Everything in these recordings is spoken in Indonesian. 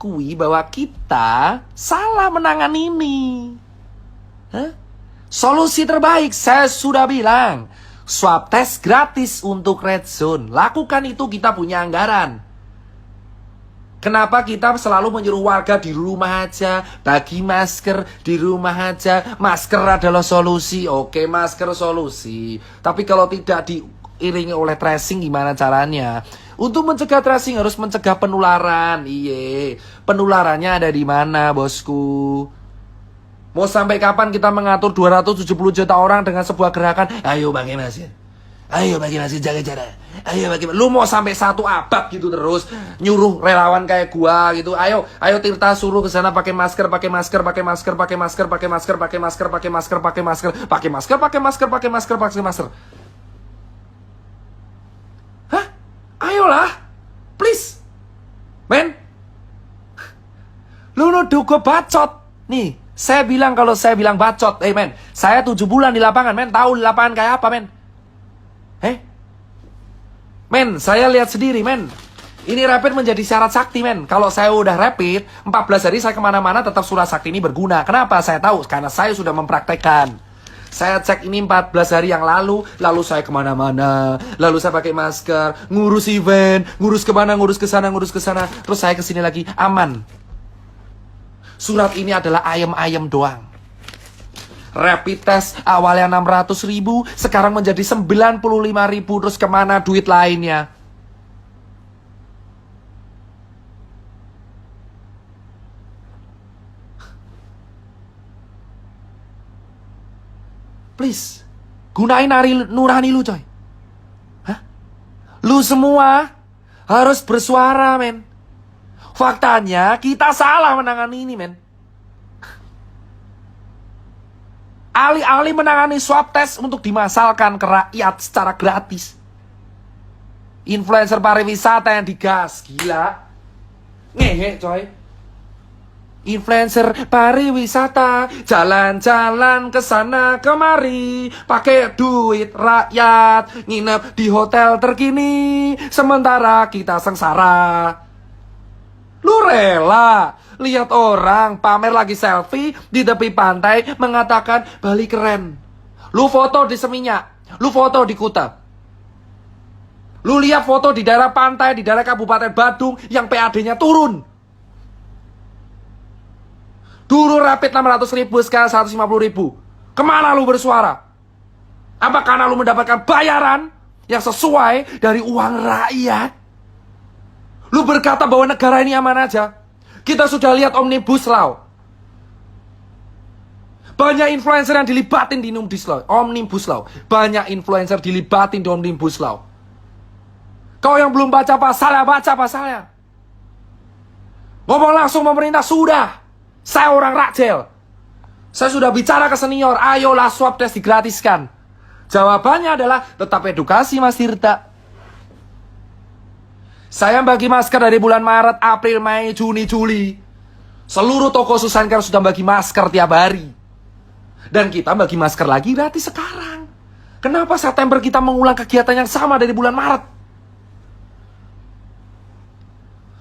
mengakui bahwa kita salah menangani ini. Hah? Solusi terbaik, saya sudah bilang, swab test gratis untuk red zone. Lakukan itu, kita punya anggaran. Kenapa kita selalu menyuruh warga di rumah aja, bagi masker di rumah aja, masker adalah solusi. Oke, masker solusi. Tapi kalau tidak diiringi oleh tracing, gimana caranya? Untuk mencegah tracing harus mencegah penularan. Iye, penularannya ada di mana, bosku? Mau sampai kapan kita mengatur 270 juta orang dengan sebuah gerakan? Ayo pakai masker. Ayo bagi masker, jaga jarak. Ayo bagi, lu mau sampai 1 abad gitu terus nyuruh relawan kayak gua gitu. Ayo Tirta suruh ke sana pakai masker, pakai masker, pakai masker, pakai masker, pakai masker, pakai masker, pakai masker, pakai masker, pakai masker, pakai masker, pakai masker, pakai masker. Hah? Ayolah, please, men. Lu nuduh gua bacot. Nih, saya bilang kalau saya bilang bacot, men. Saya 7 bulan di lapangan, men. Tahu di lapangan kayak apa, men? Men, saya lihat sendiri, men. Ini rapid menjadi syarat sakti, men. Kalau saya udah rapid, 14 hari saya kemana-mana tetap surat sakti ini berguna. Kenapa? Saya tahu, karena saya sudah mempraktekkan. Saya cek ini 14 hari yang lalu saya kemana-mana. Lalu saya pakai masker, ngurus event, ngurus kemana, ngurus ke sana, ngurus ke sana. Terus saya kesini lagi, aman. Surat ini adalah ayam-ayam doang. Rapid test awalnya 600.000, sekarang menjadi 95.000. Terus kemana duit lainnya? Please, gunain nurani lu, coy. Hah? Lu semua harus bersuara, men. Faktanya kita salah menangani ini, men. Alih-alih menangani swab test untuk dimasalkan ke rakyat secara gratis. Influencer pariwisata yang digas, gila. Ngehe, coy. Influencer pariwisata jalan-jalan ke sana kemari, pakai duit rakyat, nginep di hotel terkini, sementara kita sengsara. Lu rela lihat orang pamer lagi selfie di tepi pantai mengatakan Bali keren. Lu foto di Seminyak, lu foto di Kuta. Lu lihat foto di daerah pantai, di daerah Kabupaten Badung yang PAD-nya turun. Dulu rapid 600.000, sekarang 150.000. Kemana lu bersuara? Apa karena lu mendapatkan bayaran yang sesuai dari uang rakyat? Lu berkata bahwa negara ini aman aja. Kita sudah lihat Omnibus Law. Banyak influencer yang dilibatin di Omnibus Law. Banyak influencer dilibatin di Omnibus Law. Kau yang belum baca pasalnya, baca pasalnya. Ngomong langsung pemerintah, sudah. Saya orang Rakjel. Saya sudah bicara ke senior, ayolah swab test digratiskan. Jawabannya adalah tetap edukasi, Mas Tirta. Saya bagi masker dari bulan Maret, April, Mei, Juni, Juli. Seluruh toko Susankar sudah bagi masker tiap hari. Dan kita bagi masker lagi gratis sekarang. Kenapa September kita mengulang kegiatan yang sama dari bulan Maret?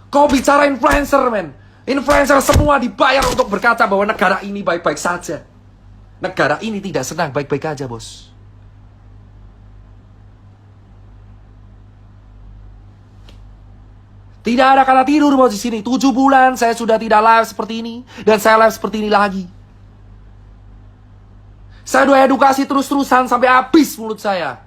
Kau bicara influencer, men. Influencer semua dibayar untuk berkata bahwa negara ini baik-baik saja. Negara ini tidak sedang baik-baik aja, bos. Tidak ada kata tidur, bos, di sini. 7 bulan saya sudah tidak live seperti ini. Dan saya live seperti ini lagi. Saya udah edukasi terus-terusan sampai habis mulut saya.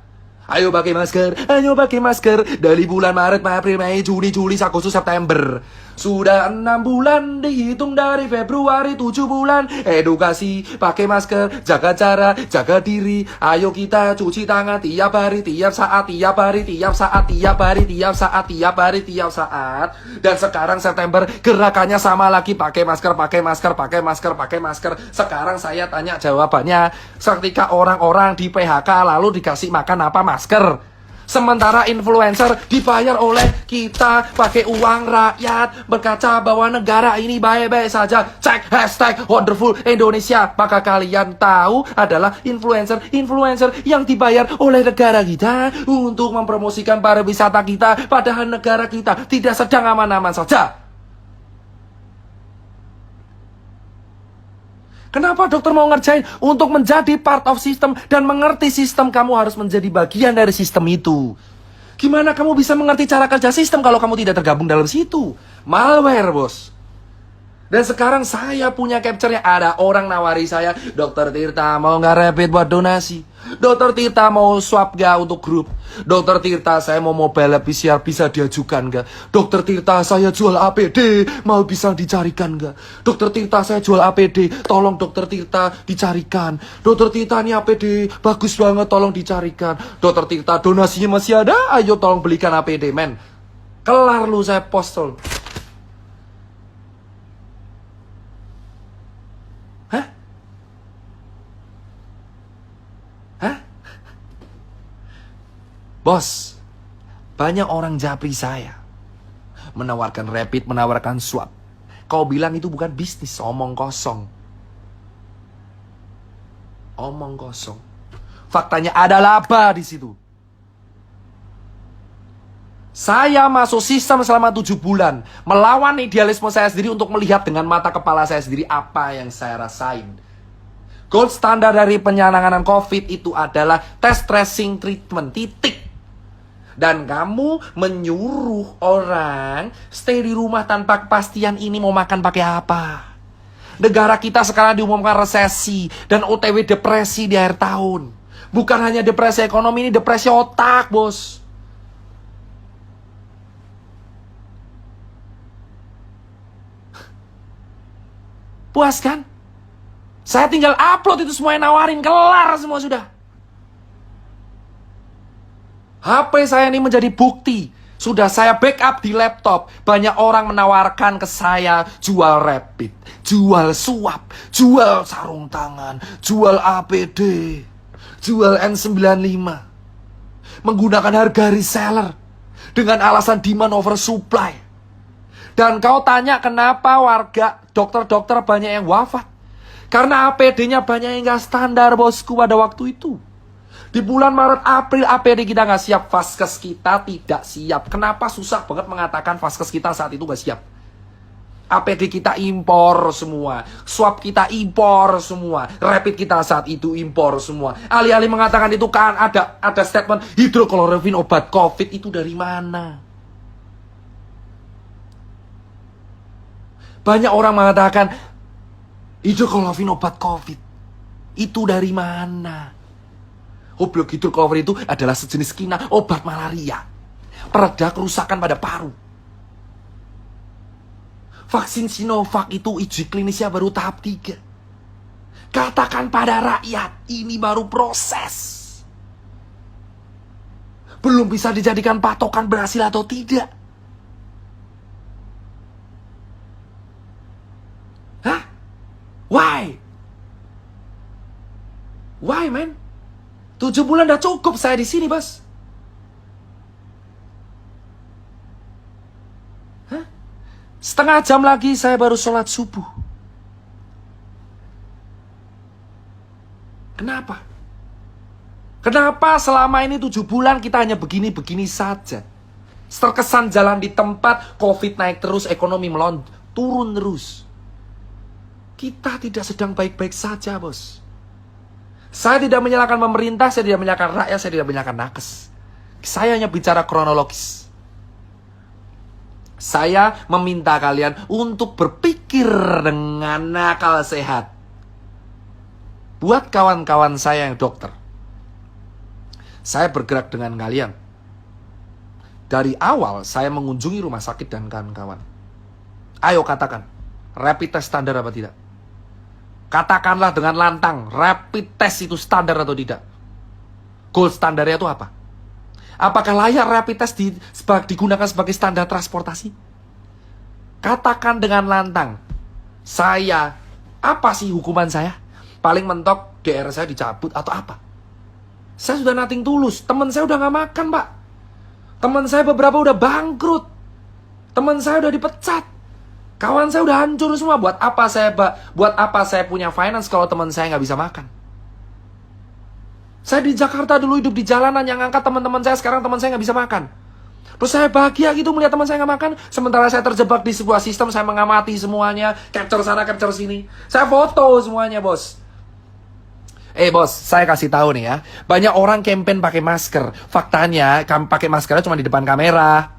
Ayo pakai masker, ayo pakai masker. Dari bulan Maret, April, Mei, Juni, Juli, Agustus, September. Sudah 6 bulan, dihitung dari Februari 7 bulan. Edukasi, pakai masker, jaga jarak, jaga diri. Ayo kita cuci tangan tiap hari, tiap saat, tiap hari, tiap saat, tiap hari, tiap saat, tiap hari, tiap saat. Dan sekarang September gerakannya sama lagi, pakai masker, pakai masker, pakai masker, pakai masker. Sekarang saya tanya jawabannya. Ketika orang-orang di PHK lalu dikasih makan apa? Masker. Sementara influencer dibayar oleh kita pakai uang rakyat, berkata bahwa negara ini baik-baik saja. Cek hashtag wonderful Indonesia. Maka kalian tahu adalah influencer yang dibayar oleh negara kita untuk mempromosikan pariwisata kita, padahal negara kita tidak sedang aman-aman saja. Kenapa dokter mau ngerjain? Untuk menjadi part of system dan mengerti sistem, kamu harus menjadi bagian dari sistem itu. Gimana kamu bisa mengerti cara kerja sistem kalau kamu tidak tergabung dalam situ? Malware, bos. Dan sekarang saya punya capture-nya. Ada orang nawari saya, Dokter Tirta mau nggak rapid buat donasi? Dokter Tirta mau swab nggak untuk grup? Dokter Tirta saya mau mobile PCR bisa diajukan nggak? Dokter Tirta saya jual APD, mau bisa dicarikan nggak? Dokter Tirta saya jual APD, tolong Dokter Tirta dicarikan. Dokter Tirta ini APD bagus banget, tolong dicarikan. Dokter Tirta donasinya masih ada, ayo tolong belikan APD, men. Kelar lu saya post tol. Bos, banyak orang japri saya. Menawarkan rapid, menawarkan swab. Kau bilang itu bukan bisnis, omong kosong. Omong kosong. Faktanya ada laba di situ. Saya masuk sistem selama 7 bulan. Melawan idealisme saya sendiri untuk melihat dengan mata kepala saya sendiri apa yang saya rasain. Gold standar dari penanganan COVID itu adalah test, tracing, treatment, titik. Dan kamu menyuruh orang stay di rumah tanpa kepastian ini mau makan pakai apa. Negara kita sekarang diumumkan resesi dan OTW depresi di akhir tahun. Bukan hanya depresi ekonomi, ini depresi otak, bos. Puas kan? Saya tinggal upload itu semua yang nawarin, kelar semua sudah. HP saya ini menjadi bukti. Sudah saya backup di laptop. Banyak orang menawarkan ke saya jual rapid, jual swab, jual sarung tangan, jual APD, jual N95. Menggunakan harga reseller dengan alasan demand oversupply. Dan kau tanya kenapa warga, dokter-dokter banyak yang wafat? Karena APD-nya banyak yang gak standar, bosku, pada waktu itu. Di bulan Maret, April, APD kita nggak siap. Vaskes kita tidak siap. Kenapa susah banget mengatakan vaskes kita saat itu nggak siap? APD kita impor semua. Swab kita impor semua. Rapid kita saat itu impor semua. Alih-alih mengatakan itu kan ada statement hidrokloroquine obat COVID. Itu dari mana? Banyak orang mengatakan hidrokloroquine obat COVID. Itu dari mana? Goblok, hidrokloroquine itu adalah sejenis kina obat malaria. Pereda kerusakan pada paru. Vaksin Sinovac itu uji klinisnya baru tahap 3. Katakan pada rakyat, ini baru proses. Belum bisa dijadikan patokan berhasil atau tidak. Hah? Why? Why, man? 7 bulan udah cukup saya di sini, bos. Hah? Setengah jam lagi saya baru sholat subuh. Kenapa? Kenapa selama ini 7 bulan kita hanya begini-begini saja? Terkesan jalan di tempat, COVID naik terus, ekonomi turun terus. Kita tidak sedang baik-baik saja, bos. Saya tidak menyalahkan pemerintah, saya tidak menyalahkan rakyat, saya tidak menyalahkan nakes. Saya hanya bicara kronologis. Saya meminta kalian untuk berpikir dengan akal sehat. Buat kawan-kawan saya yang dokter, saya bergerak dengan kalian. Dari awal saya mengunjungi rumah sakit dan kawan-kawan. Ayo katakan, rapid test standar apa tidak? Katakanlah dengan lantang, rapid test itu standar atau tidak? Gold standarnya itu apa? Apakah layak rapid test digunakan sebagai standar transportasi? Katakan dengan lantang, apa sih hukuman saya? Paling mentok DR saya dicabut atau apa? Saya sudah nothing tulus, teman saya udah gak makan, Pak. Teman saya beberapa udah bangkrut. Teman saya udah dipecat. Kawan saya udah hancur semua. Buat apa saya punya finance kalau teman saya nggak bisa makan? Saya di Jakarta dulu hidup di jalanan, yang angkat teman-teman saya, sekarang teman saya nggak bisa makan. Terus saya bahagia gitu melihat teman saya nggak makan. Sementara saya terjebak di sebuah sistem, saya mengamati semuanya. Capture sana, capture sini. Saya foto semuanya, bos. Bos, saya kasih tahu nih ya. Banyak orang campaign pakai masker. Faktanya, pakai maskernya cuma di depan kamera.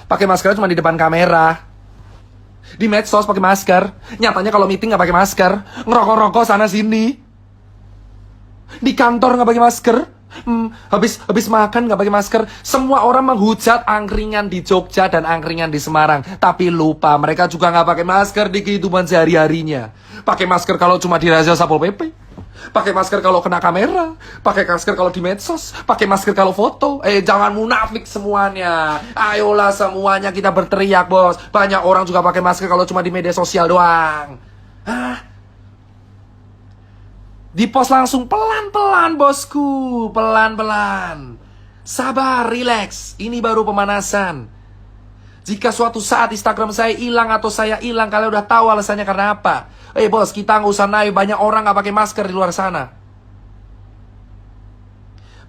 Pakai maskernya cuma di depan kamera. Di medsos pakai masker. Nyatanya kalau meeting nggak pakai masker. Ngerokok-rokok sana sini. Di kantor nggak pakai masker. Habis makan nggak pakai masker. Semua orang menghujat angkringan di Jogja dan angkringan di Semarang, tapi lupa mereka juga nggak pakai masker di kehidupan sehari-harinya. Pakai masker kalau cuma di razia Satpol PP, pakai masker kalau kena kamera, pakai masker kalau di medsos, pakai masker kalau foto. Jangan munafik semuanya. Ayolah semuanya kita berteriak, bos. Banyak orang juga pakai masker kalau cuma di media sosial doang. Hah? Di post langsung pelan-pelan, bosku. Pelan-pelan. Sabar, relax. Ini baru pemanasan. Jika suatu saat Instagram saya hilang atau saya hilang, kalian udah tahu alasannya karena apa. Bos, kita nggak usah naik. Banyak orang nggak pakai masker di luar sana.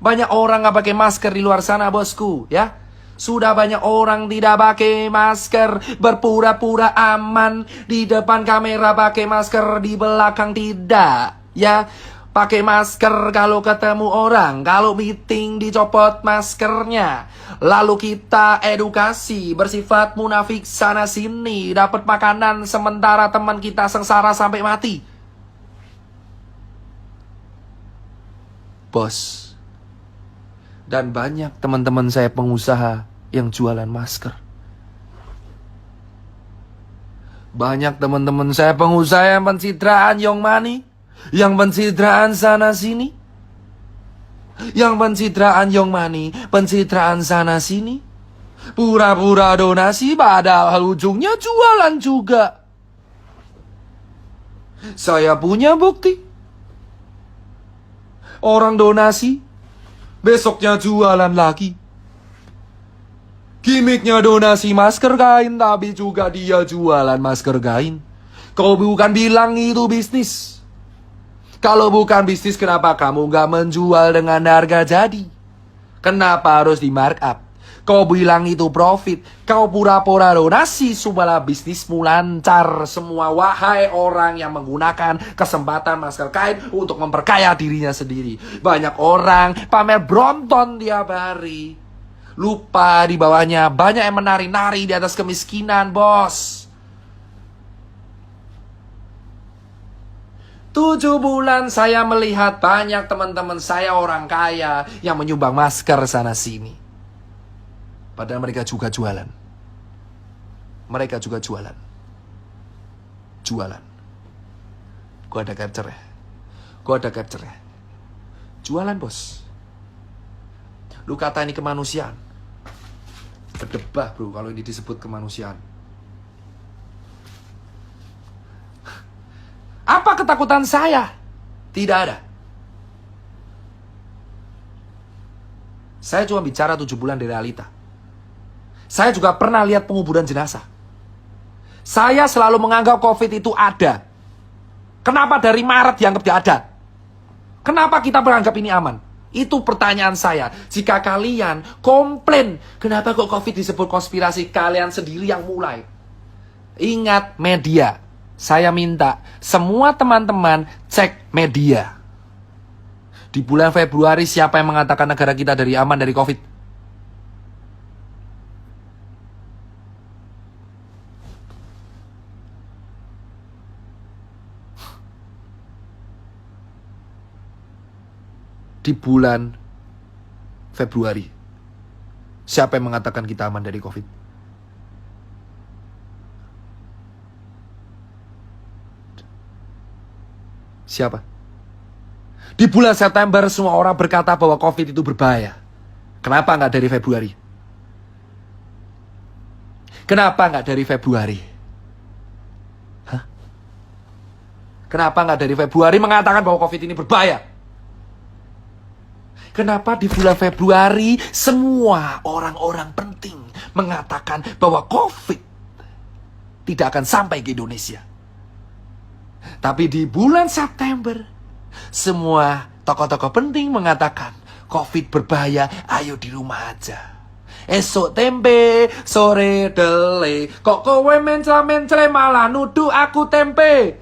Banyak orang nggak pakai masker di luar sana, bosku. Ya, sudah banyak orang tidak pakai masker, berpura-pura aman. Di depan kamera pakai masker, di belakang tidak. Ya, pakai masker kalau ketemu orang, kalau meeting dicopot maskernya. Lalu kita edukasi bersifat munafik sana sini, dapat makanan sementara teman kita sengsara sampai mati. Bos, dan banyak teman-teman saya pengusaha yang jualan masker. Banyak teman-teman saya pengusaha yang pencitraan Young Money, yang pencitraan sana sini, yang pencitraan Young Money, pencitraan sana sini, pura-pura donasi padahal ujungnya jualan juga. Saya punya bukti. Orang donasi, besoknya jualan lagi. Gimiknya donasi masker kain, tapi juga dia jualan masker kain. Kau bukan bilang itu bisnis. Kalau bukan bisnis, kenapa kamu nggak menjual dengan harga jadi? Kenapa harus di markup? Kau bilang itu profit. Kau pura-pura donasi supaya bisnismu lancar semua. Wahai orang yang menggunakan kesempatan masker kain untuk memperkaya dirinya sendiri. Banyak orang pamer Brompton tiap hari. Lupa di bawahnya banyak yang menari-nari di atas kemiskinan, bos. 7 bulan saya melihat banyak teman-teman saya orang kaya yang menyumbang masker sana sini. Padahal mereka juga jualan. Mereka juga jualan. Jualan. Gua ada capture ya. Gua ada capture ya. Jualan, bos. Lu kata ini kemanusiaan. Berdebah, bro, kalau ini disebut kemanusiaan. Apa ketakutan saya? Tidak ada. Saya cuma bicara 7 bulan di realita. Saya juga pernah lihat penguburan jenazah. Saya selalu menganggap COVID itu ada. Kenapa dari Maret dianggap tidak ada? Kenapa kita menganggap ini aman? Itu pertanyaan saya. Jika kalian komplain, kenapa kok COVID disebut konspirasi, kalian sendiri yang mulai. Ingat media. Saya minta semua teman-teman cek media. Di bulan Februari siapa yang mengatakan negara kita dari aman dari COVID? Di bulan Februari siapa yang mengatakan kita aman dari COVID? Siapa? Di bulan September semua orang berkata bahwa COVID itu berbahaya. Kenapa nggak dari Februari? Kenapa nggak dari Februari? Hah? Kenapa nggak dari Februari mengatakan bahwa COVID ini berbahaya? Kenapa di bulan Februari semua orang-orang penting mengatakan bahwa COVID tidak akan sampai ke Indonesia? Tapi di bulan September, semua tokoh-tokoh penting mengatakan COVID berbahaya, ayo di rumah aja. Esok tempe, sore dele. Kok kowe mencela-mencele malah nuduh aku tempe?